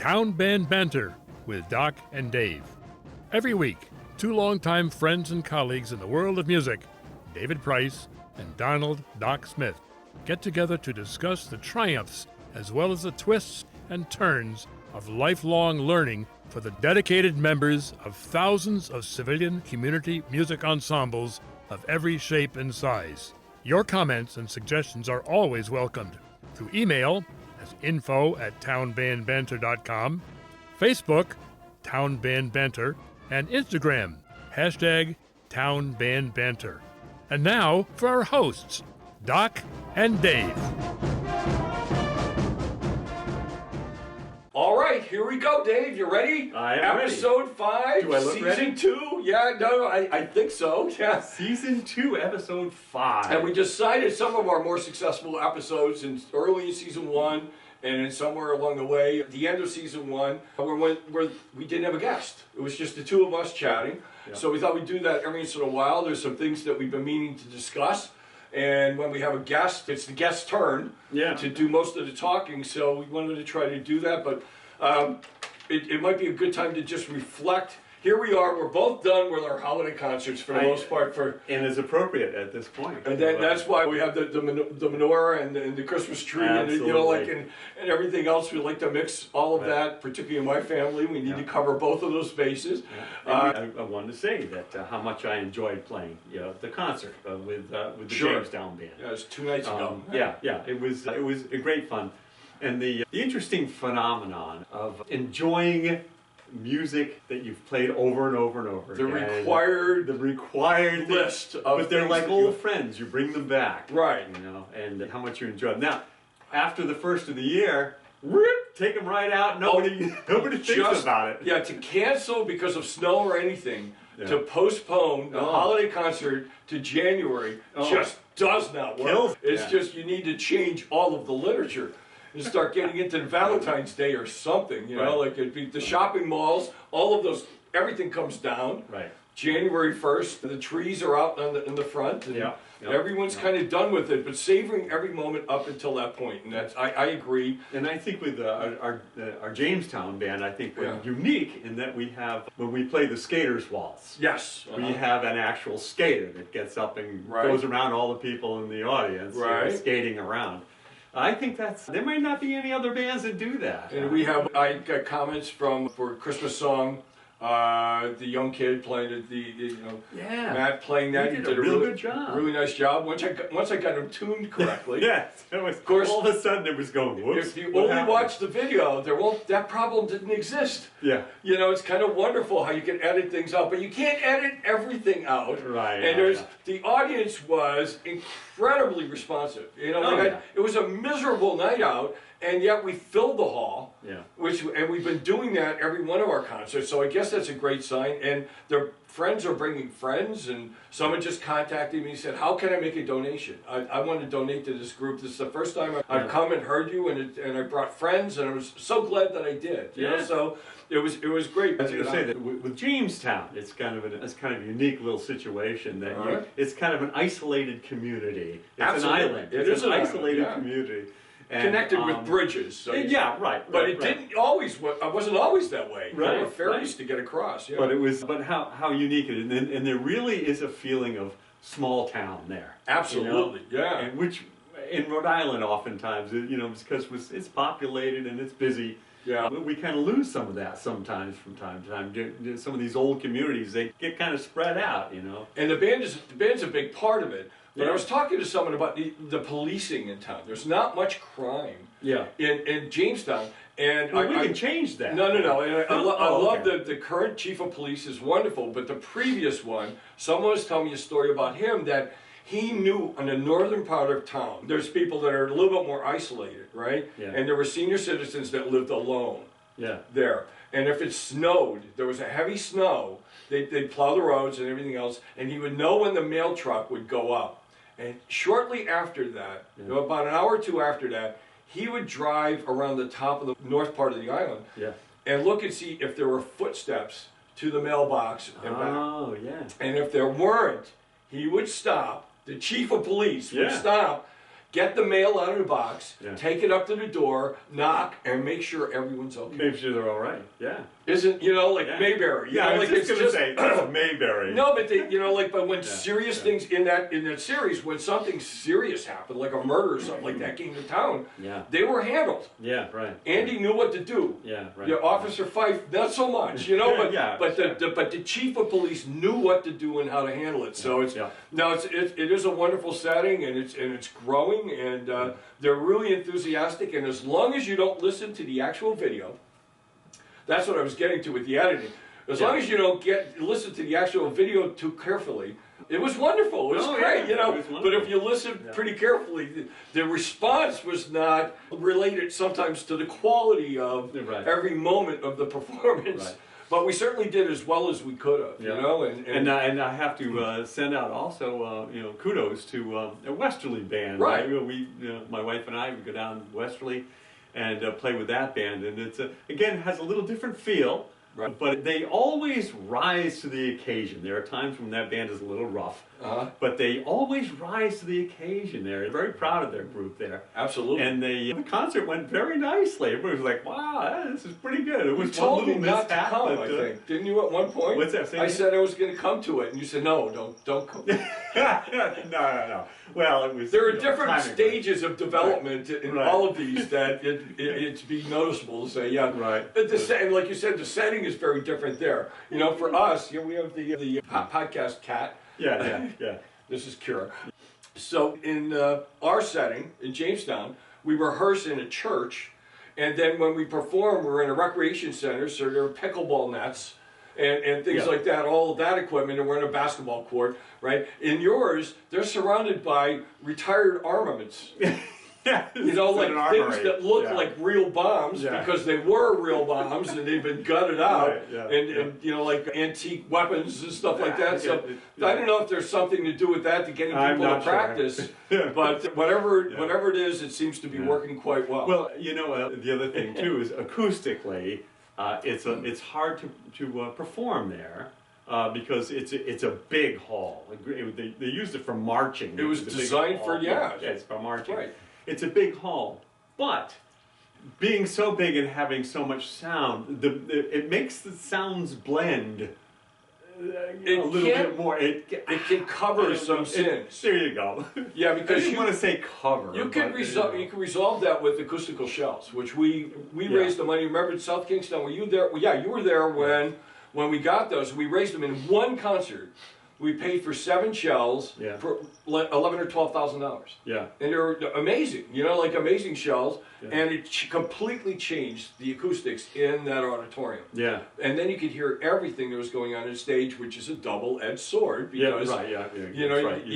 Town Band Banter with Doc and Dave. Every week, two longtime friends and colleagues in the world of music, David Price and Donald Doc Smith, get together to discuss the triumphs as well as the twists and turns of lifelong learning for the dedicated members of thousands of civilian community music ensembles of every shape and size. Your comments and suggestions are always welcomed through email as info@townbandbanter.com, Facebook, Town Band Banter, and Instagram, #TownBandBanter. And now for our hosts, Doc and Dave. All right, here we go, Dave. You ready? I am Episode 5, Do I look Season ready? 2. Yeah, no, I think so. Yeah. Season 2, Episode 5. And we decided some of our more successful episodes in early in Season 1 and then somewhere along the way, at the end of Season 1, where we didn't have a guest. It was just the two of us chatting. Yeah. So we thought we'd do that every once in a while. There's some things that we've been meaning to discuss. And when we have a guest, it's the guest's turn to do most of the talking. So we wanted to try to do that. But it might be a good time to just reflect. Here we are. We're both done with our holiday concerts for the most part. And is appropriate at this point. And that's why we have the menorah and the Christmas tree and and everything else. We like to mix all of that, particularly in my family. We need to cover both of those bases. I wanted to say that how much I enjoyed playing the concert with the Jamestown Band. Yeah, it was 2 nights ago. It was a great fun, and the interesting phenomenon of enjoying music that you've played over and over and over. The required list of but they're things like that old friends. You bring them back, right? And how much you enjoy them. Now, after the first of the year, take them right out. Nobody thinks about it. Yeah, to cancel because of snow or anything, to postpone the holiday concert to January just does not work. It's just you need to change all of the literature and start getting into Valentine's Day or something. Like it'd be the shopping malls, all of those, everything comes down. Right. January 1st, the trees are out in the front, and everyone's kind of done with it, but savoring every moment up until that point, and that's I agree. And I think with our Jamestown Band, I think we're unique in that we have, when we play the Skaters Waltz, we have an actual skater that gets up and goes around all the people in the audience skating around. I think there might not be any other bands that do that. And I got comments for Christmas song. The young kid playing Matt playing that. He did a real good job. Really nice job. Once I got him tuned correctly. Of course, all of a sudden it was going, whoops. If you only watch the video, that problem didn't exist. Yeah. It's kind of wonderful how you can edit things out, but you can't edit everything out. Right. And the audience was incredibly responsive. It was a miserable night out, and yet we filled the hall. Yeah. And we've been doing that every one of our concerts, so I guess that's a great sign. And their friends are bringing friends, and someone just contacted me and said, "How can I make a donation? I want to donate to this group. This is the first time I've come and heard you, and I brought friends, and I was so glad that I did." So it was great. I was going to say that with Jamestown, it's kind of a unique little situation that it's kind of an isolated community. It's Absolutely. an island. It's an isolated community. Connected with bridges. So But it wasn't always that way. There were ferries to get across. Yeah. But how unique it is. And there really is a feeling of small town there. Absolutely, And which in Rhode Island oftentimes, because it's populated and it's busy. Yeah, we kind of lose some of that sometimes from time to time. Some of these old communities, they get kind of spread out, And the band's a big part of it. But I was talking to someone about the policing in town. There's not much crime in Jamestown. And we can change that. No. And I love the current chief of police is wonderful, but the previous one, someone was telling me a story about him that he knew in the northern part of town, there's people that are a little bit more isolated, right? Yeah. And there were senior citizens that lived alone there. And if it snowed, there was a heavy snow, they'd plow the roads and everything else, and he would know when the mail truck would go up. And shortly after that, about an hour or two after that, he would drive around the top of the north part of the island and look and see if there were footsteps to the mailbox and back. And if there weren't, he would stop. The chief of police would stop, get the mail out of the box, take it up to the door, knock, and make sure everyone's okay. Make sure they're all right. Yeah. Isn't, like Mayberry? You know, I was like, just going to say, that's Mayberry. No, but they, but when serious things in that series, when something serious happened, like a murder or something like that came to town, they were handled. Yeah, right. Andy knew what to do. Yeah, right. Officer Fife, not so much, but the chief of police knew what to do and how to handle it. So it is a wonderful setting, and it's growing, and they're really enthusiastic. And as long as you don't listen to the actual video, that's what I was getting to with the editing. As long as you don't listen to the actual video too carefully, it was wonderful. It was great, But if you listen pretty carefully, the response was not related sometimes to the quality of every moment of the performance. Right. But we certainly did as well as we could have, And I have to send out also, kudos to a Westerly band. Right. We, my wife and I, we go down to Westerly and play with that band, and it's again has a little different feel. Right. But they always rise to the occasion. There are times when that band is a little rough, but they always rise to the occasion. They're very proud of their group there. Absolutely. And the concert went very nicely. Everybody was like, wow, this is pretty good. It was you told me not to come, I think. Didn't you at one point? What's that? I said I was going to come to it, and you said, no, don't come. No. Well, it was. There are different stages of development in all of these that it's be noticeable to say, right. And like you said, the setting is very different there. For us, we have the podcast cat. Yeah. This is Kira. So in our setting in Jamestown, we rehearse in a church, and then when we perform, we're in a recreation center, so there are pickleball nets and things like that, all of that equipment, and we're in a basketball court, right? In yours, they're surrounded by retired armaments. Like things that look like real bombs because they were real bombs and they've been gutted out, and like antique weapons and stuff like that. So I don't know if there's something to do with that to getting people to practice, but whatever it is, it seems to be working quite well. Well, the other thing too is acoustically, it's hard to perform there. Because it's a big hall. They used it for marching. It was designed for it's for marching. Right. It's a big hall, but being so big and having so much sound, it makes the sounds blend a little bit more. It can cover some sins. There you go. Yeah, because you want to say cover. You can resolve that with acoustical shells, which we raised the money. Remember in South Kingston? Were you there? Well, yeah, you were there when we got those. We raised them in one concert. We paid for 7 shells for $11,000 or $12,000. Yeah, and they're amazing. Like amazing shells, and it completely changed the acoustics in that auditorium. Yeah, and then you could hear everything that was going on stage, which is a double-edged sword because you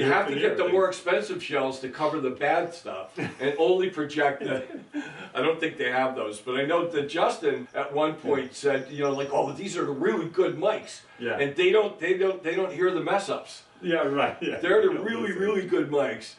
have to get the more expensive shells to cover the bad stuff and only project the. I don't think they have those, but I know that Justin at one point said, oh, these are the really good mics. Yeah. And they don't hear the mess ups. Yeah, right. Yeah. They're the really good mics.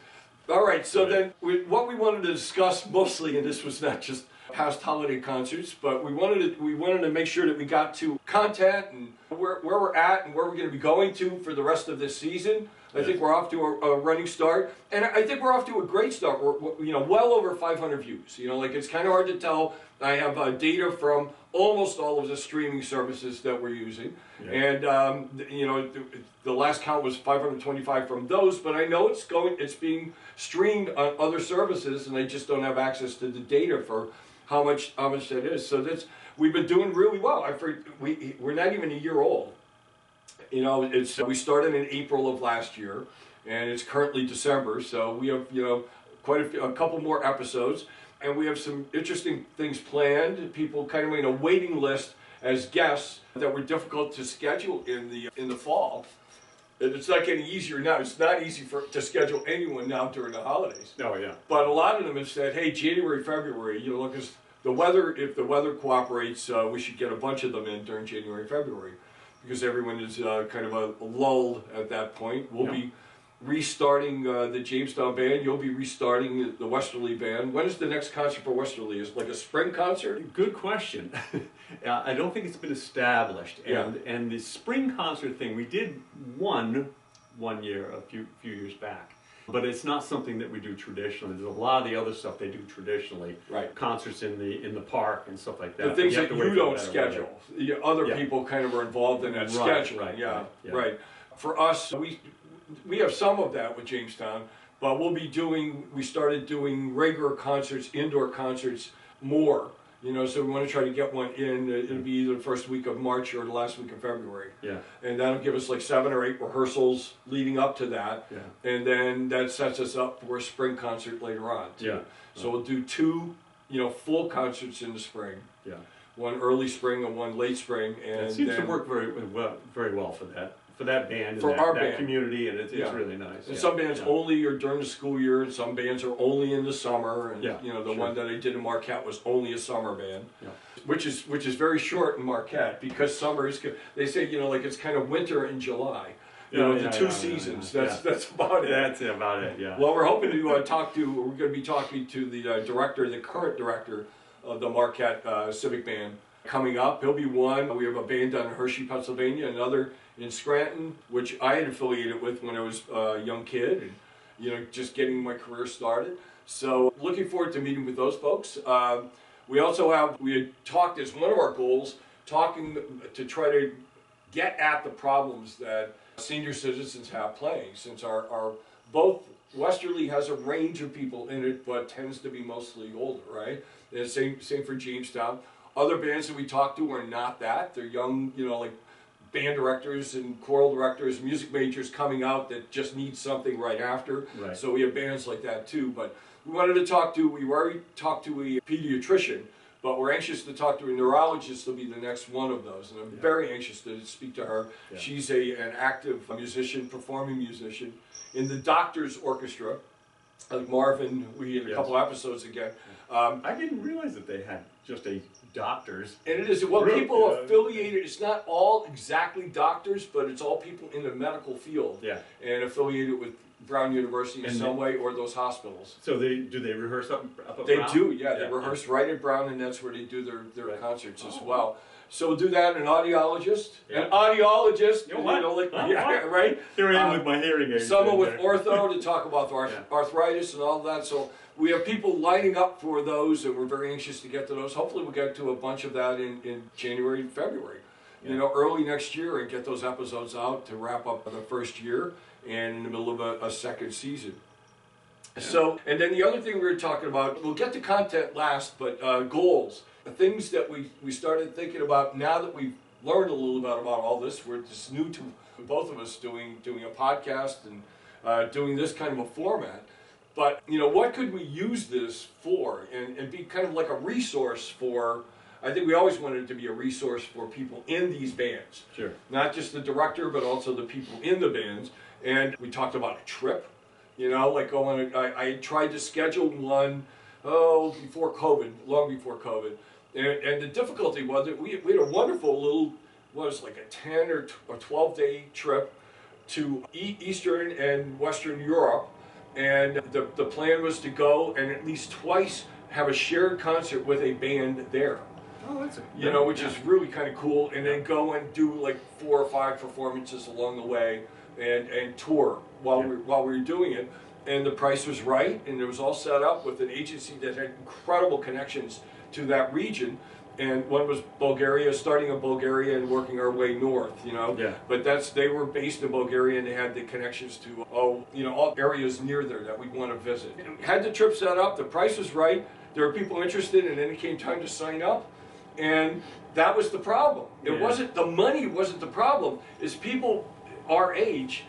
All right, so then what we wanted to discuss mostly, and this was not just past holiday concerts, but we wanted to make sure that we got to content and where we're at and where we're going to be going to for the rest of this season. I think we're off to a running start, and I think we're off to a great start. We're well over 500 views. It's kind of hard to tell. I have data from almost all of the streaming services that we're using, and the last count was 525 from those. But I know it's being streamed on other services, and I just don't have access to the data for how much that is. So we've been doing really well. We're not even a year old. We started in April of last year, and it's currently December, so we have, quite a couple more episodes, and we have some interesting things planned. People kind of made a waiting list as guests that were difficult to schedule in the fall. It's not getting easier now. It's not easy to schedule anyone now during the holidays. Oh, yeah. But a lot of them have said, hey, January, February, because if the weather cooperates, we should get a bunch of them in during January, February. Because everyone is kind of lulled at that point. We'll be restarting the Jamestown Band. You'll be restarting the Westerly Band. When is the next concert for Westerly? Is it like a spring concert? Good question. I don't think it's been established. And the spring concert thing, we did one year, a few years back. but it's not something that we do traditionally. There's a lot of the other stuff they do traditionally, right? Concerts in the park and stuff like that. The things that you don't schedule, other people kind of are involved in that scheduling. Right. For us, we have some of that with Jamestown, but we started doing regular concerts, indoor concerts more. So we want to try to get one in. It'll be either the first week of March or the last week of February. Yeah. And that'll give us like 7 or 8 rehearsals leading up to that. Yeah. And then that sets us up for a spring concert later on, too. Yeah. So we'll do 2, full concerts in the spring. Yeah. One early spring and one late spring. And it seems to work very well for that. For that band, for our band community, and it's really nice. And some bands only are during the school year, and some bands are only in the summer. And the one that I did in Marquette was only a summer band, which is very short in Marquette because summer is. They say like it's kind of winter in July. The 2 seasons. That's about it. That's about it. Yeah. Well, we're hoping to We're going to be talking to the current director of the Marquette Civic Band coming up. He'll be one. We have a band down in Hershey, Pennsylvania. Another in Scranton, which I had affiliated with when I was a young kid, and just getting my career started. So looking forward to meeting with those folks. We had talked as one of our goals, talking to try to get at the problems that senior citizens have playing, since our both Westerly has a range of people in it, but tends to be mostly older, right? And same for Jamestown. Other bands that we talked to are not that. They're young, like band directors and choral directors, music majors coming out that just need something right after. Right. So we have bands like that too. But we wanted to we already talked to a pediatrician, but we're anxious to talk to a neurologist. Will be the next one of those. And I'm very anxious to speak to her. Yeah. She's an active musician, performing musician in the Doctors Orchestra. Like Marvin, we had a couple episodes again. I didn't realize that they had just a doctors. And it is, people affiliated, it's not all exactly doctors, but it's all people in the medical field. Yeah. And affiliated with Brown University in some way, or those hospitals. So do they rehearse up at They Brown? Do, yeah. They rehearse right at Brown, and that's where they do their concerts as well. So we'll do that. An audiologist, right? Here I am with my hearing aids. Someone with ortho to talk about arthritis and all that. So we have people lining up for those, and we're very anxious to get to those. Hopefully we'll get to a bunch of that in January and February, early next year, and get those episodes out to wrap up the first year and in the middle of a second season. Yeah. So, and then the other thing we were talking about, we'll get to content last, but goals. The things that we started thinking about now that we've learned a little bit about all this. We're just new to both of us doing a podcast and doing this kind of a format. But, what could we use this for and be kind of like a resource for, I think we always wanted it to be a resource for people in these bands. Sure. Not just the director, but also the people in the bands. And we talked about a trip, like going, I tried to schedule one, before COVID, long before COVID. And the difficulty was that we had a wonderful little, like a 10 or 12 day trip to Eastern and Western Europe. And the plan was to go and at least twice have a shared concert with a band there. Oh, that's which is really kind of cool. And then go and do like 4 or 5 performances along the way and tour while we were doing it. And the price was right, and it was all set up with an agency that had incredible connections to that region. And one was Bulgaria, starting in Bulgaria and working our way north, Yeah. But they were based in Bulgaria, and they had the connections to, all areas near there that we'd want to visit. Had the trip set up, the price was right, there were people interested, and then it came time to sign up. And that was the problem. It wasn't, the money wasn't the problem, it's people our age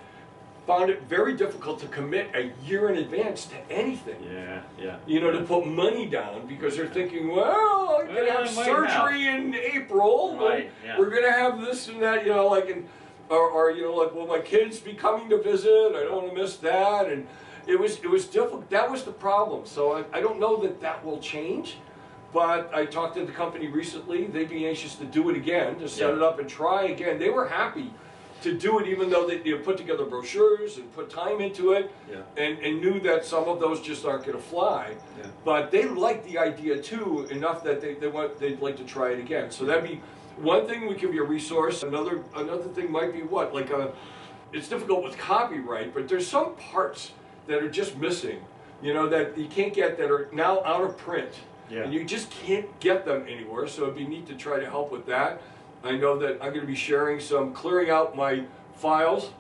found it very difficult to commit a year in advance to anything. To put money down, because they're thinking, well, I'm going to have surgery in April. Right. We're going to have this and that, will my kids be coming to visit? I don't want to miss that. And it was difficult. That was the problem. So I don't know that will change. But I talked to the company recently. They'd be anxious to do it again, to set it up and try again. They were happy to do it, even though they put together brochures and put time into it, and knew that some of those just aren't going to fly. Yeah. But they liked the idea too, enough that they'd like to try it again. So that'd be one thing. We can be a resource. Another thing might be it's difficult with copyright, but there's some parts that are just missing, you know, that you can't get, that are now out of print. Yeah. And you just can't get them anywhere, so it'd be neat to try to help with that. I know that I'm going to be sharing some, clearing out my files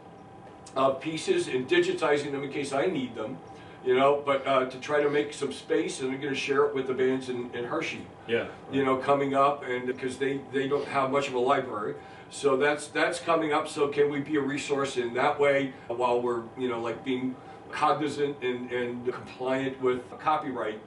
of pieces and digitizing them in case I need them, you know, but to try to make some space, and I'm going to share it with the bands in Hershey, yeah, you know, coming up, and because they don't have much of a library. So that's coming up, so can we be a resource in that way while we're, you know, like being cognizant and compliant with copyright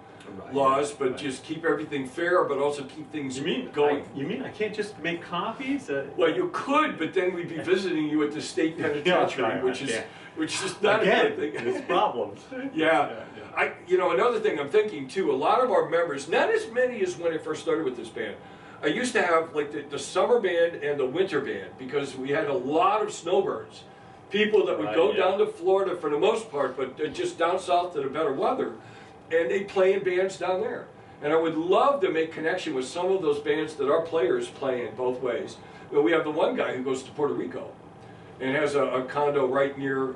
laws, but just keep everything fair, but also keep things going. You mean I can't just make copies? Well, you could, but then we'd be visiting you at the state penitentiary, which is not a good thing. It's problems. Yeah. You know, another thing I'm thinking too, a lot of our members, not as many as when I first started with this band. I used to have like the summer band and the winter band, because we had a lot of snowbirds. People that would go down to Florida for the most part, but just down south to the better weather, and they play in bands down there. And I would love to make connection with some of those bands that our players play in both ways. Well, we have the one guy who goes to Puerto Rico and has a condo right near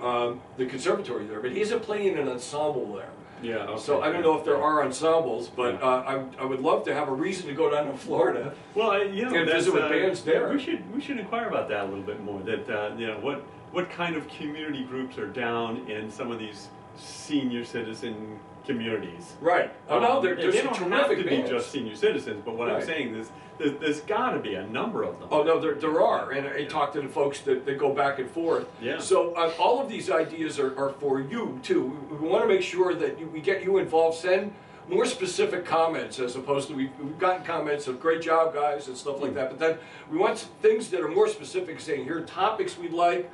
the conservatory there, but he isn't playing in an ensemble there. Yeah. Okay. So I don't know if there are ensembles, but I would love to have a reason to go down to Florida. Well, you know, and visit with bands there. We should inquire about that a little bit more. That you know, what kind of community groups are down in some of these senior citizen communities? Right. Oh no, there's they don't have to bands. be just senior citizens, but what I'm saying is there's got to be a number of them. Oh no, there are, and I talk to the folks that go back and forth. Yeah. So all of these ideas are for you too. We want to make sure that we get you involved. Send more specific comments, as opposed to we've gotten comments of great job guys and stuff like that, but then we want things that are more specific, saying here are topics we'd like,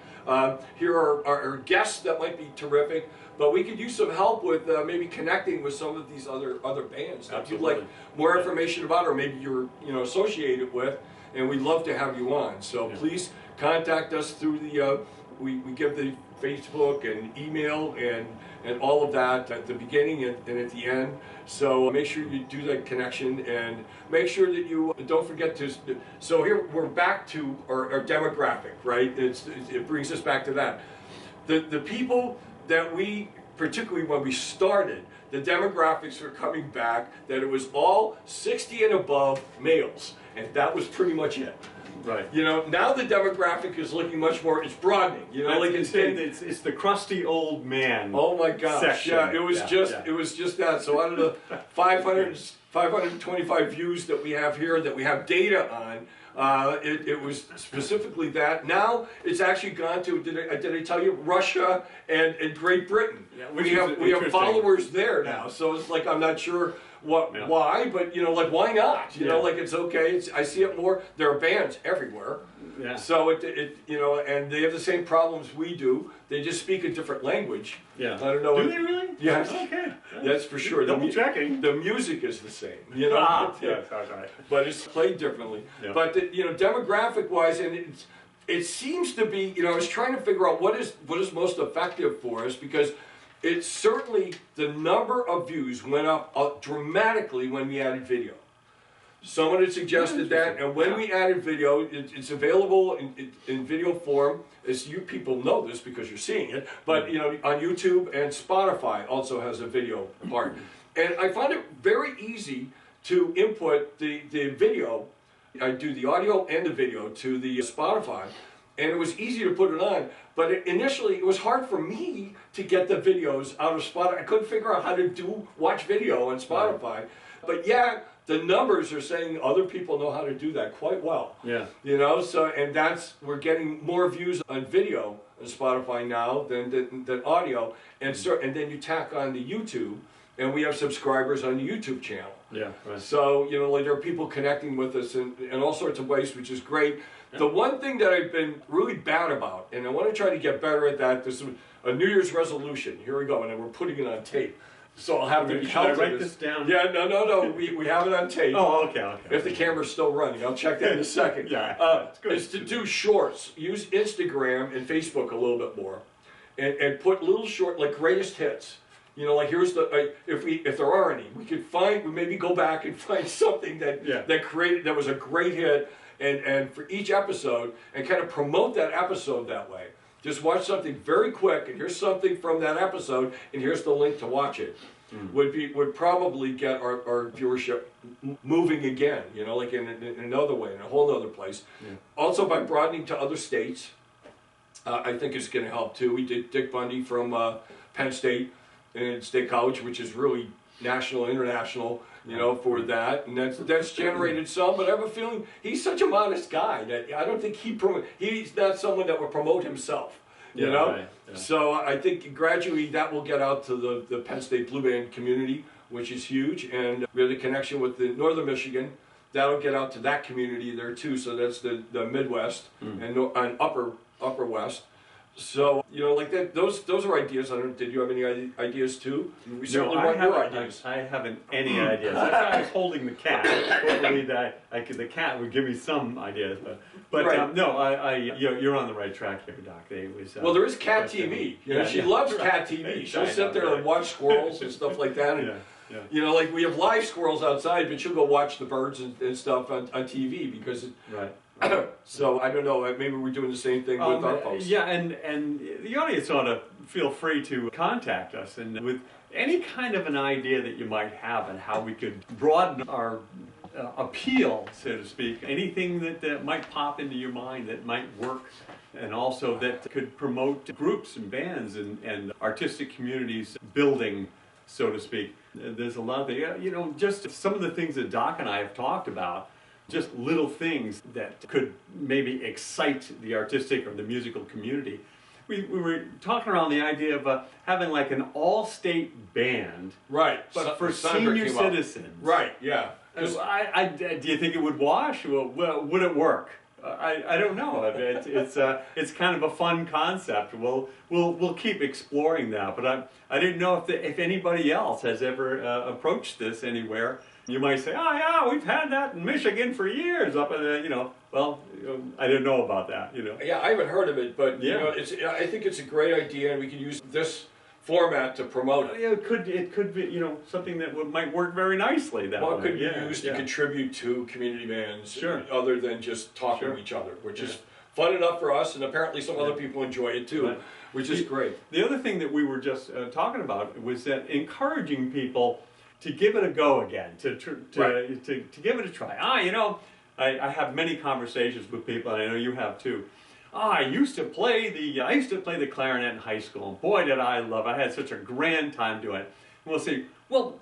here are our guests that might be terrific, but we could use some help with maybe connecting with some of these other bands that you'd like more information about, or maybe you're associated with, and we'd love to have you on. So please contact us through the we give the Facebook and email and all of that at the beginning and at the end. So make sure you do that connection, and make sure that you don't forget to. So here we're back to our demographic, right? It brings us back to that. The people that we, particularly when we started, the demographics were coming back, that it was all 60 and above males, and that was pretty much it. Right. You know, now the demographic is looking much more, it's broadening, you know, like it's the crusty old man. Oh my gosh, section. yeah, it was just that. So out of the 525 views that we have here, that we have data on, it was specifically that. Now it's actually gone to, did I tell you, Russia and Great Britain. Yeah, we have followers there now, so it's like, I'm not sure why, but like, why not? You know, like, it's okay. I see it more. There are bands everywhere. Yeah. So and they have the same problems we do. They just speak a different language. Yeah. I don't know. Do they really? Yes. Okay. That's for sure. Double checking. The music is the same. You know. Yes, that's right. But it's played differently. Yeah. But demographic wise, and it seems to be. I was trying to figure out what is most effective for us, because it's certainly, the number of views went up dramatically when we added video. Someone had suggested that, and when we added video, it's available in video form. As you people know this because you're seeing it, but on YouTube, and Spotify also has a video part. And I found it very easy to input the video. I do the audio and the video to the Spotify, and it was easy to put it on. But initially, it was hard for me to get the videos out of Spotify. I couldn't figure out how to watch video on Spotify. But yeah, the numbers are saying other people know how to do that quite well. Yeah. So, and we're getting more views on video on Spotify now than audio. And and then you tack on the YouTube, and we have subscribers on the YouTube channel. Yeah. Right. So, like, there are people connecting with us in all sorts of ways, which is great. Yeah. The one thing that I've been really bad about, and I want to try to get better at that, there's a New Year's resolution. Here we go, and then we're putting it on tape. So I'll have to be held to write this down? Yeah, no. We have it on tape. Oh, okay. If the camera's still running, I'll check that in a second. It's good. Is to do shorts. Use Instagram and Facebook a little bit more, and put little short, like, greatest hits. Like, here's the if there are any, we maybe go back and find something that was a great hit, and for each episode, and kind of promote that episode that way. just watch something very quick, and here's something from that episode, and here's the link to watch it, would probably get our viewership moving again, you know, like in another way, in a whole other place. Yeah. Also, by broadening to other states, I think it's going to help too. We did Dick Bundy from Penn State and State College, which is really national, international, you know, for that, and that's generated some. But I have a feeling he's such a modest guy that I don't think he's not someone that would promote himself, you know. Right, yeah. So I think gradually that will get out to the Penn State Blue Band community, which is huge, and we have the connection with the Northern Michigan. That'll get out to that community there too. So that's the Midwest and Upper West. So, you know, like that, those are ideas. I don't know, did you have any ideas too? We certainly want your ideas. I haven't any ideas. That's why I was holding the cat. Hopefully the cat would give me some ideas. But right. No, you're on the right track here, Doc. Well, there is cat TV. You know, she loves cat TV. She'll sit there and watch squirrels and stuff like that. And, yeah. You know, like we have live squirrels outside, but she'll go watch the birds and stuff on TV because right. So I don't know, maybe we're doing the same thing with our posts. Yeah, and the audience ought to feel free to contact us and with any kind of an idea that you might have and how we could broaden our appeal, so to speak. Anything that might pop into your mind that might work, and also that could promote groups and bands and artistic communities building, so to speak. There's a lot of things, you know, just some of the things that Doc and I have talked about. Just little things that could maybe excite the artistic or the musical community. We were talking around the idea of having like an all-state band, right? But for senior citizens, right? Yeah. Do you think it would wash? Well, would it work? I don't know. It's kind of a fun concept. We'll keep exploring that. But I didn't know if anybody else has ever approached this anywhere. You might say, oh yeah, we've had that in Michigan for years up in you know. Well, I didn't know about that, you know. Yeah, I haven't heard of it, but you know, I think it's a great idea, and we can use this format to promote it. Yeah, it could be, you know, something that might work very nicely. That well, it could be used to contribute to community bands, other than just talking to each other, which is fun enough for us, and apparently some other people enjoy it too, which is great. The other thing that we were just talking about was that encouraging people to give it a go again, to give it a try. You know, I have many conversations with people, and I know you have too. I used to play the clarinet in high school, and boy did I love it. I had such a grand time doing it. And we'll say, well,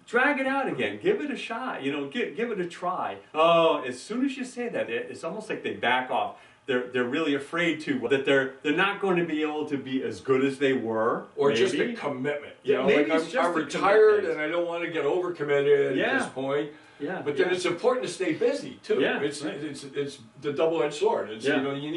drag it out again, give it a shot, you know, give it a try. Oh, as soon as you say that, it's almost like they back off. They're really afraid that they're not going to be able to be as good as they were, or maybe. Just a commitment. You know, maybe like I'm retired and I don't want to get overcommitted at this point. Yeah, but then it's important to stay busy too. Yeah, it's the double-edged sword. It's you know, you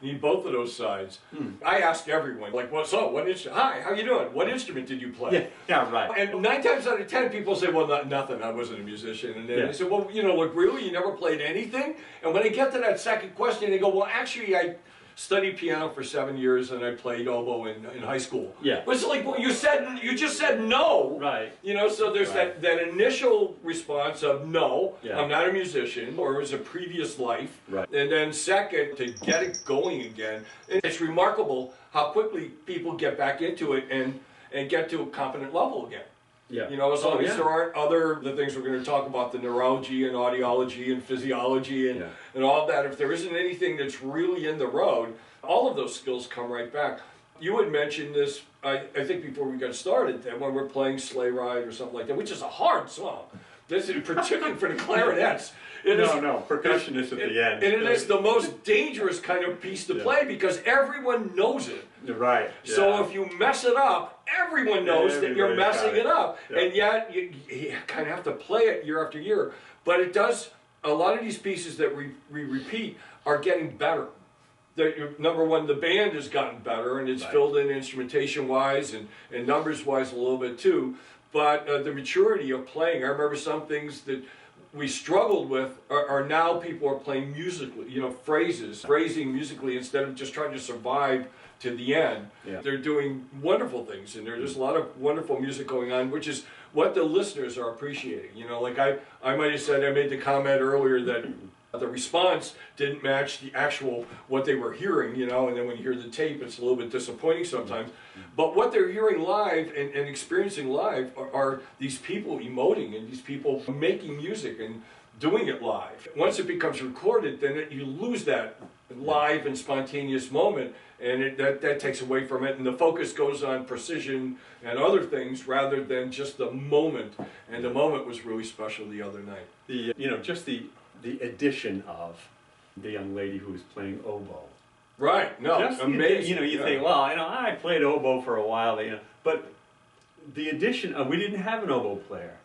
need both of those sides. I ask everyone, like, what instrument? Hi, how you doing? What instrument did you play? Yeah, right. And 9 times out of 10 people say, well, nothing. I wasn't a musician. And then they say, well, you know, like, really, you never played anything? And when they get to that second question, they go, well, actually, I studied piano for 7 years and I played oboe in high school. Yeah. But it's like, well, you just said no. Right. You know, so there's that initial response of no, I'm not a musician, or it was a previous life. Right. And then second, to get it going again. And it's remarkable how quickly people get back into it and get to a competent level again. Yeah. You know, as long as there aren't the things we're going to talk about, the neurology and audiology and physiology and all of that, if there isn't anything that's really in the road, all of those skills come right back. You had mentioned this, I think before we got started, that when we're playing Sleigh Ride or something like that, which is a hard song. This is particularly for the clarinets. Percussionist at the end. And it is the most dangerous kind of piece to play because everyone knows it. Right. Yeah. So if you mess it up, everyone knows that you're messing it up. Yeah. And yet you kind of have to play it year after year. But it does, a lot of these pieces that we repeat are getting better. Number one, the band has gotten better and it's filled in instrumentation-wise and numbers-wise a little bit too. But the maturity of playing, I remember some things that we struggled with are now people are playing musically, you know, phrasing musically instead of just trying to survive to the end. Yeah. They're doing wonderful things, and there's a lot of wonderful music going on, which is what the listeners are appreciating. You know, like I might have said, I made the comment earlier that the response didn't match the actual, what they were hearing, you know, and then when you hear the tape, it's a little bit disappointing sometimes. But what they're hearing live and experiencing live are these people emoting and these people making music and doing it live. Once it becomes recorded, then you lose that live and spontaneous moment, and that takes away from it, and the focus goes on precision and other things rather than just the moment. And the moment was really special the other night. Just the addition of the young lady who was playing oboe. Right. No. Just amazing. You think, well, I played oboe for a while, but the addition of, we didn't have an oboe player.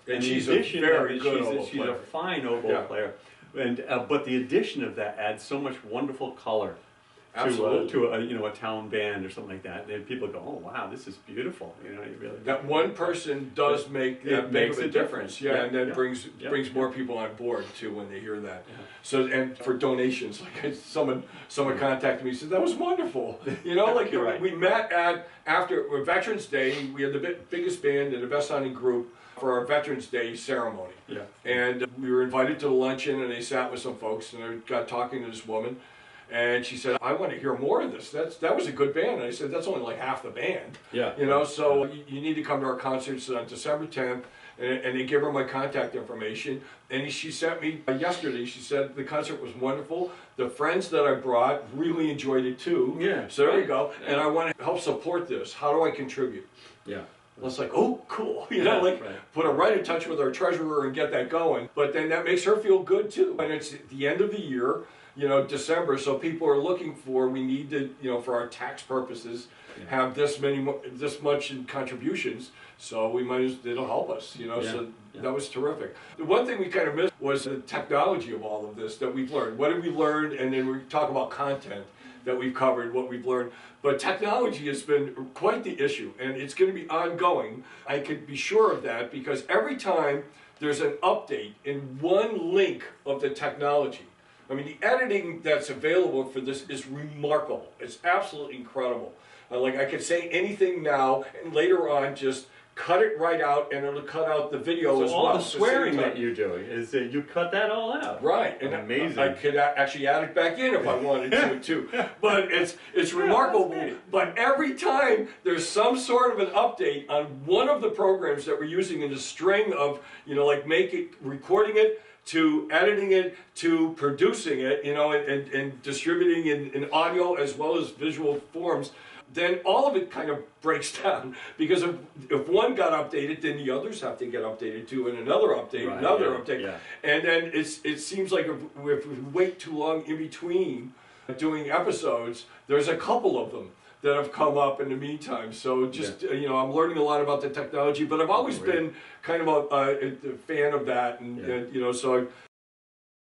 And she's a very good oboe player. She's a fine oboe player. And but the addition of that adds so much wonderful color to a town band or something like that. And people go, oh wow, this is beautiful. You really that one person does make that makes a difference. Yeah, and then brings more people on board too when they hear that. Yeah. So and for donations, like someone contacted me and said that was wonderful. Like we met after Veterans Day. We had the biggest band and the best sounding group for our Veterans Day ceremony. Yeah. And we were invited to the luncheon, and they sat with some folks, and I got talking to this woman, and she said, I want to hear more of this. That was a good band. And I said, that's only like half the band. Yeah. So you need to come to our concerts on December 10th, and they give her my contact information. And she sent me yesterday, she said the concert was wonderful. The friends that I brought really enjoyed it too. Yeah. So there you go. Yeah. And I want to help support this. How do I contribute? Yeah. Well, it's like, oh, cool, put her right in touch with our treasurer and get that going. But then that makes her feel good too. And it's the end of the year, December, so people are looking for, we need to, for our tax purposes, have this much in contributions. So we it'll help us, so that was terrific. The one thing we kind of missed was the technology of all of this that we've learned. What have we learned? And then we talk about content that we've covered, what we've learned. But technology has been quite the issue, and it's going to be ongoing. I can be sure of that, because every time there's an update in one link of the technology, I mean, the editing that's available for this is remarkable. It's absolutely incredible. I could say anything now, and later on just cut it right out, and it'll cut out the video as well. All the swearing that you're doing is that you cut that all out. Right, and amazing. I could actually add it back in if I wanted to too. But it's remarkable. But every time there's some sort of an update on one of the programs that we're using in a string of, recording it, to editing it, to producing it, and distributing in audio as well as visual forms, then all of it kind of breaks down, because if one got updated, then the others have to get updated too, and another update, update. Yeah. And then it seems like if we wait too long in between doing episodes, there's a couple of them that have come up in the meantime. So just, I'm learning a lot about the technology, but I've always been kind of a fan of that. And, so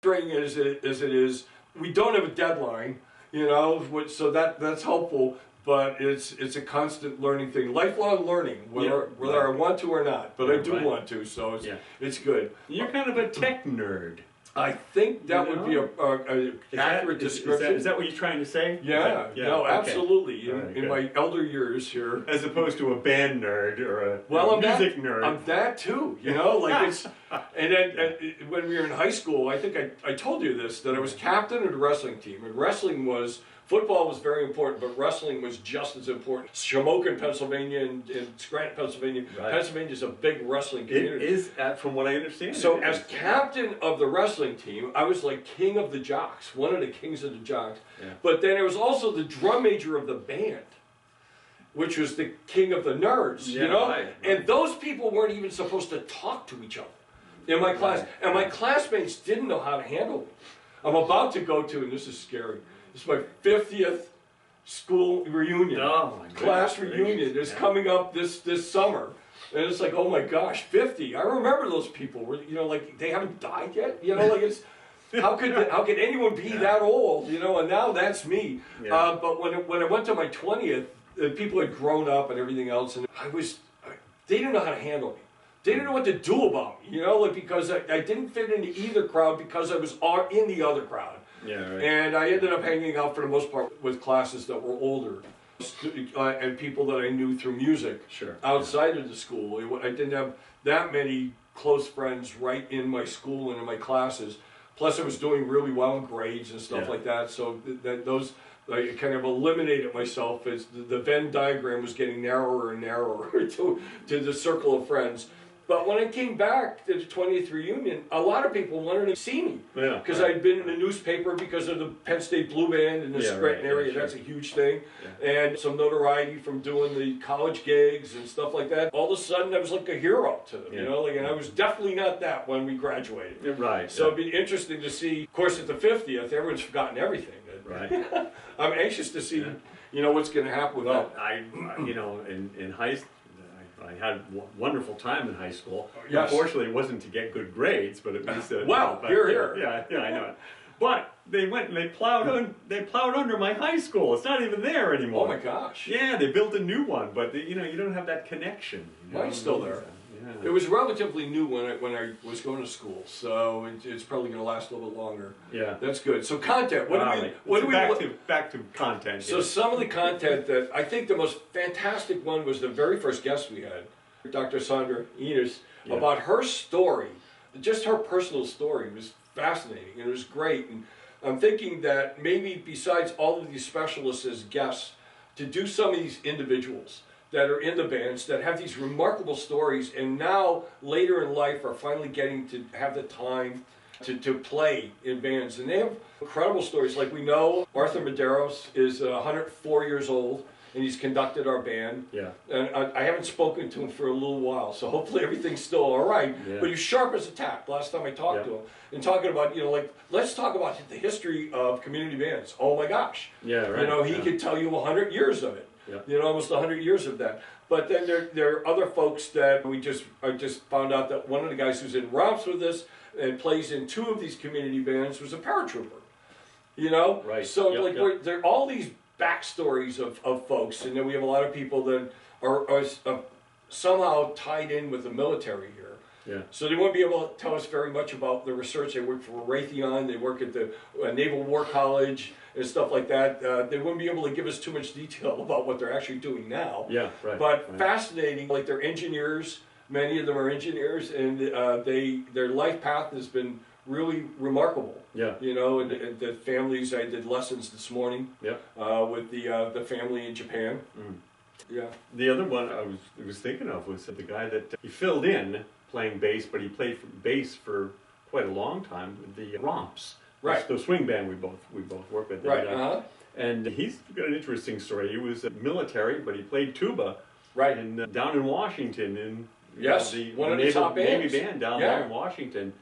as it is, we don't have a deadline, so that's helpful. But it's a constant learning thing, lifelong learning, whether I want to or not. But I do want to, so it's good. You're kind of a tech nerd. I think that would be an accurate description. Is that what you're trying to say? Yeah, no, absolutely. In my elder years here. As opposed to a band nerd or a music nerd. I'm that too, it's... And then when we were in high school, I think I told you this, that I was captain of the wrestling team. And football was very important, but wrestling was just as important. Shamokin, Pennsylvania, and Scranton, Pennsylvania. Right. Pennsylvania is a big wrestling community. It is, from what I understand. So as captain of the wrestling team, I was like king of the jocks, one of the kings of the jocks. Yeah. But then I was also the drum major of the band, which was the king of the nerds, Right. And those people weren't even supposed to talk to each other in my class. Right. And my classmates didn't know how to handle me. I'm about to go to, and this is scary, it's my 50th school reunion, class reunion. It's coming up this summer. And it's like, oh my gosh, 50. I remember those people. They haven't died yet. How could anyone be that old? And now that's me. Yeah. But when I went to my 20th, people had grown up and everything else, and they didn't know how to handle me. They didn't know what to do about me, because I didn't fit into either crowd, because I was in the other crowd. Yeah, right. And I ended up hanging out for the most part with classes that were older, and people that I knew through music outside of the school. I didn't have that many close friends right in my school and in my classes. Plus, I was doing really well in grades and stuff like that. So those, I kind of eliminated myself as the Venn diagram was getting narrower and narrower to the circle of friends. But when I came back to the 20th reunion, a lot of people wanted to see me. Because I'd been in the newspaper because of the Penn State Blue Band in the Scranton area. That's a huge thing. And some notoriety from doing the college gigs and stuff like that. All of a sudden, I was like a hero to them, you know? Like, and I was definitely not that when we graduated. So it'd be interesting to see, of course, at the 50th, everyone's forgotten everything. I'm anxious to see, you know, what's going to happen with that. You know, in high school, I had a wonderful time in high school. Unfortunately, it wasn't to get good grades, but at least well, here. Yeah, I know it. But they went and they plowed under my high school. It's not even there anymore. Oh my gosh! Yeah, they built a new one, but you know, you don't have that connection. You know? Mine's still there. It was relatively new when I was going to school, so it's probably going to last a little bit longer. That's good. So content. Back to content. So some of the content that I think the most fantastic one was the very first guest we had, Dr. Sandra Enos, about her story. Just her personal story was fascinating and it was great. And I'm thinking that maybe besides all of these specialists as guests, to do some of these individuals that are in the bands that have these remarkable stories and now later in life are finally getting to have the time to play in bands. And they have incredible stories. Like we know Arthur Medeiros is 104 years old and he's conducted our band. And I haven't spoken to him for a little while, so hopefully everything's still all right. But he's sharp as a tack last time I talked to him. And talking about, you know, like, let's talk about the history of community bands. Oh my gosh. You know, he could tell you 100 years of it. You know, almost 100 years of that. But then there are other folks that I just found out that one of the guys who's in romps with us and plays in 2 of these community bands was a paratrooper. You know? So there are all these backstories of folks, and then we have a lot of people that are somehow tied in with the military here. So they won't be able to tell us very much about the research. They work for Raytheon, they work at the Naval War College and stuff like that. They wouldn't be able to give us too much detail about what they're actually doing now. But fascinating, like they're engineers, many of them are engineers, and their life path has been really remarkable. You know, and the families, I did lessons this morning with the family in Japan. The other one I was thinking of was the guy that he filled in playing bass, but he played bass for quite a long time with the Romps. The swing band we both work with. And he's got an interesting story. He was military, but he played tuba down in Washington in one of the top Navy band down there in Washington.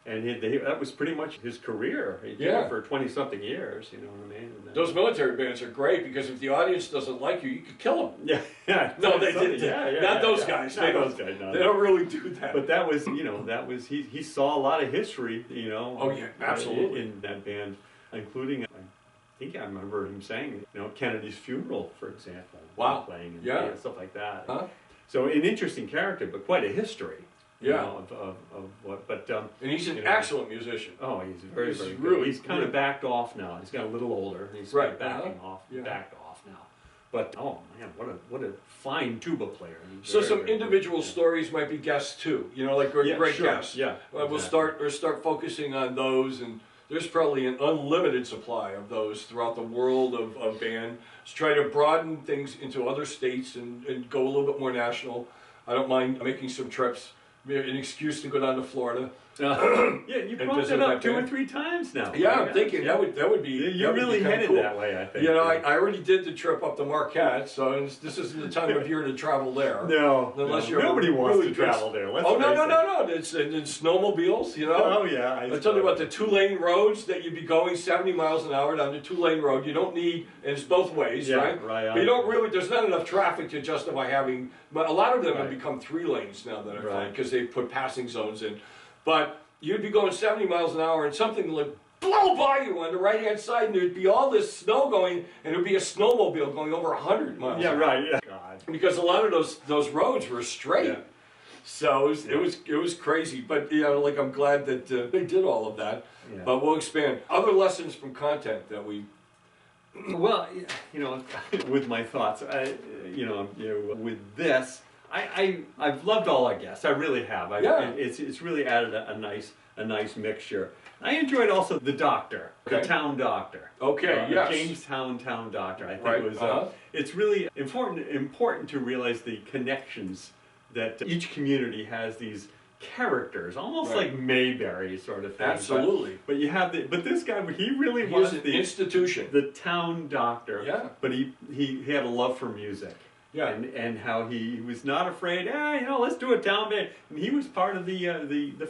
And that was pretty much his career. He did it for 20-something years, you know what I mean? Those military bands are great because if the audience doesn't like you, you could kill them. No, they didn't. Not those guys. They don't really do that. But that was, you know, he saw a lot of history, you know. Oh yeah, absolutely. In that band, including, I think I remember him saying, you know, Kennedy's funeral, for example. Playing and stuff like that. So an interesting character, but quite a history. You know, of what, but and he's an excellent musician. Oh, he's very good. Really, he's kind of backed off now. He's got a little older. He's backing off, backed off now. But oh man, what a fine tuba player. So some individual stories might be guests too. You know, like great guests. We'll start focusing on those, and there's probably an unlimited supply of those throughout the world of band. Let's try to broaden things into other states and go a little bit more national. I don't mind making some trips. An excuse to go down to Florida. You brought that up 2 or 3 times now. I'm thinking that would be. You're really headed cool. That way, I think. You know, I already did the trip up to Marquette, so this isn't the time of year to travel there. Nobody wants to travel there. No. It's snowmobiles. You know. I tell you about the 2-lane roads that you'd be going 70 miles an hour down the 2-lane road. You don't need, and it's both ways, right? But you don't really. There's not enough traffic to justify having. But a lot of them have become 3 lanes now that I find because they put passing zones in. But you'd be going 70 miles an hour and something would blow by you on the right-hand side and there'd be all this snow going and there'd be a snowmobile going over 100 miles an hour. God. Because a lot of those roads were straight. So it was crazy. But you know, like I'm glad that they did all of that. But we'll expand. Other lessons from content that we... Well, you know, with my thoughts, with this... I've loved all our guests. I really have. It's really added a nice a nice mixture. I enjoyed also the doctor, the town doctor. Okay, yes. Jamestown town doctor. I think Right. it was. It's really important to realize the connections that each community has. These characters, almost like Mayberry sort of thing. Absolutely. But you have but this guy, he really He was an institution. the town doctor. Yeah. But he had a love for music. Yeah. And how he was not afraid, let's do a town band. And he was part of the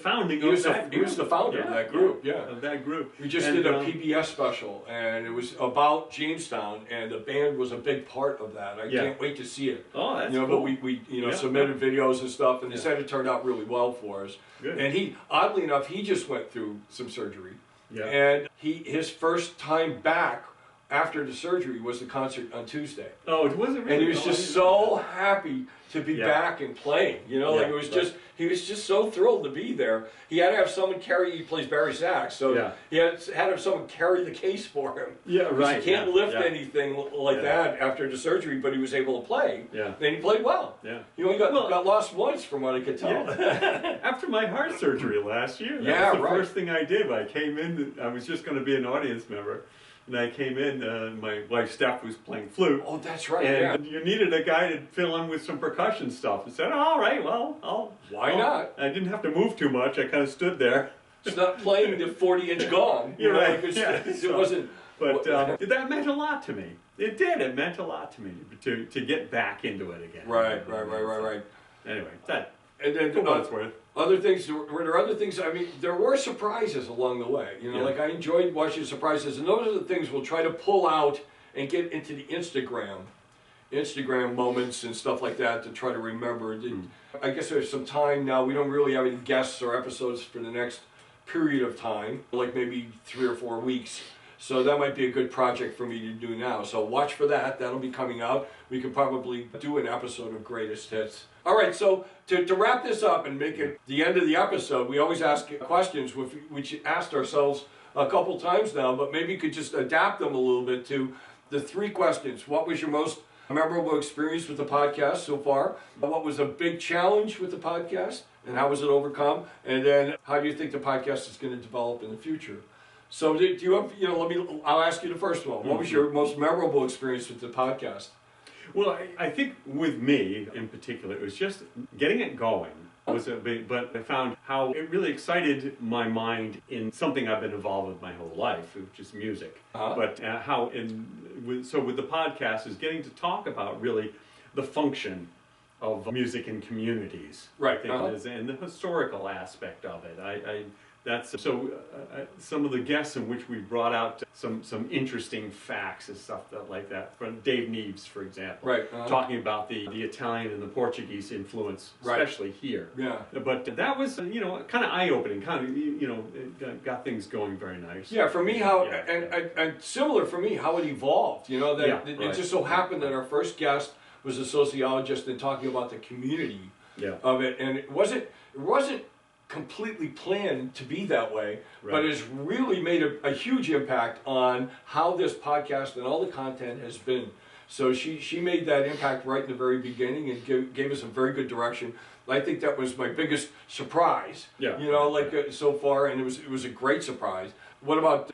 founding of that group. He was the founder of that group, Of that group. We just did a PBS special, and it was about Jamestown, and the band was a big part of that. I can't wait to see it. Oh, that's cool. But we submitted videos and stuff, and they said it turned out really well for us. Good. And oddly enough, he just went through some surgery. Yeah. And his first time back after the surgery was the concert on Tuesday. Oh, it wasn't really. And he was just so happy to be back and playing. It was he was just so thrilled to be there. He had to have someone carry. He plays Barry sax, so he had to have someone carry the case for him. Yeah, right. He can't lift anything like that after the surgery, but he was able to play. Yeah. And he played well. Yeah. He only got lost once, from what I could tell. Yeah. After my heart surgery last year, that was the first thing I did. I came in. I was just going to be an audience member. And I came in, my wife Steph was playing flute. Oh, that's right, and you needed a guy to fill in with some percussion stuff. I said, all right, well, why not? I didn't have to move too much. I kind of stood there. It's not playing the 40-inch gong. You're right. It wasn't. But that meant a lot to me. It did. It meant a lot to me to get back into it again. Right. Anyway, and then for what it's worth. Other things, were there other things? I mean, there were surprises along the way. Like I enjoyed watching surprises, and those are the things we'll try to pull out and get into the Instagram moments and stuff like that to try to remember. I guess there's some time now. We don't really have any guests or episodes for the next period of time, like maybe 3 or 4 weeks. So that might be a good project for me to do now. So watch for that. That'll be coming out. We could probably do an episode of Greatest Hits. All right, so to wrap this up and make it the end of the episode, we always ask questions, which asked ourselves a couple times now, but maybe you could just adapt them a little bit to the 3 questions. What was your most memorable experience with the podcast so far? What was a big challenge with the podcast, and how was it overcome? And then how do you think the podcast is going to develop in the future? So do you have, I'll ask you the first one. What was your most memorable experience with the podcast? Well, I think with me in particular, it was just getting it going was a big, but I found how it really excited my mind in something I've been involved with my whole life, which is music. But with the podcast is getting to talk about really the function of music in communities. Right. I think it is, and the historical aspect of it. Some of the guests in which we brought out some interesting facts and stuff like that. From Dave Neves, for example, talking about the Italian and the Portuguese influence, especially here. Yeah. But that was kind of eye-opening. It got things going very nice. Yeah, for me, and similar for me, how it evolved. It just so happened that our first guest was a sociologist and talking about the community of it, and it wasn't completely planned to be that way, but it's really made a huge impact on how this podcast and all the content has been. So she made that impact right in the very beginning and gave us a very good direction. I think that was my biggest surprise, so far, and it was a great surprise. What about,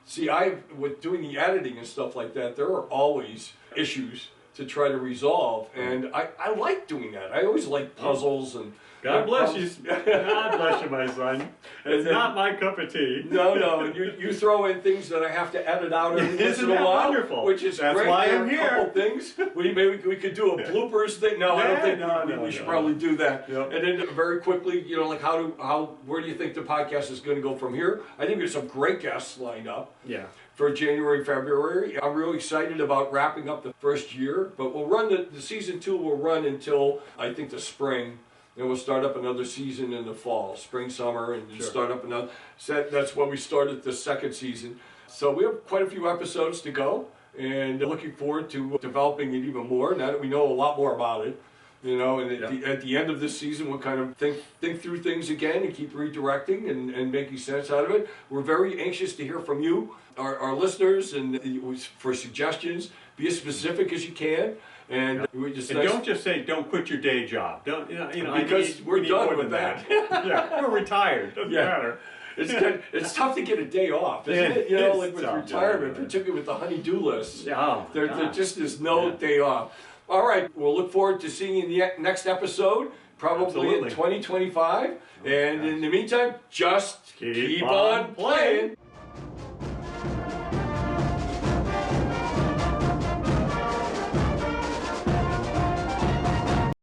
with doing the editing and stuff like that, there are always issues to try to resolve, and I like doing that. I always like puzzles and God bless you. God bless you, my son. It's not my cup of tea. No, and you throw in things that I have to edit out every once in a while, wonderful? Which is That's great. why I'm here. A couple things. Maybe we could do a bloopers thing. No, I don't think we should probably do that. Yep. And then very quickly, where do you think the podcast is going to go from here? I think there's some great guests lined up. Yeah. For January, February. I'm really excited about wrapping up the first year, but we'll run the season 2 will run until I think the spring. And we'll start up another season in the fall, spring, summer, and start up another. So that's when we started the second season. So we have quite a few episodes to go, and looking forward to developing it even more. Now that we know a lot more about it, and at the end of this season, we'll kind of think through things again and keep redirecting and making sense out of it. We're very anxious to hear from you, our listeners, and for suggestions. Be as specific as you can. And don't just say, don't quit your day job. Don't, because we're done with that. We're retired. Doesn't matter. it's tough to get a day off, isn't it? You know, like with retirement, particularly with the honey-do list. Yeah. There just is no day off. All right, we'll look forward to seeing you in the next episode, probably in 2025. And in the meantime, just keep on playing.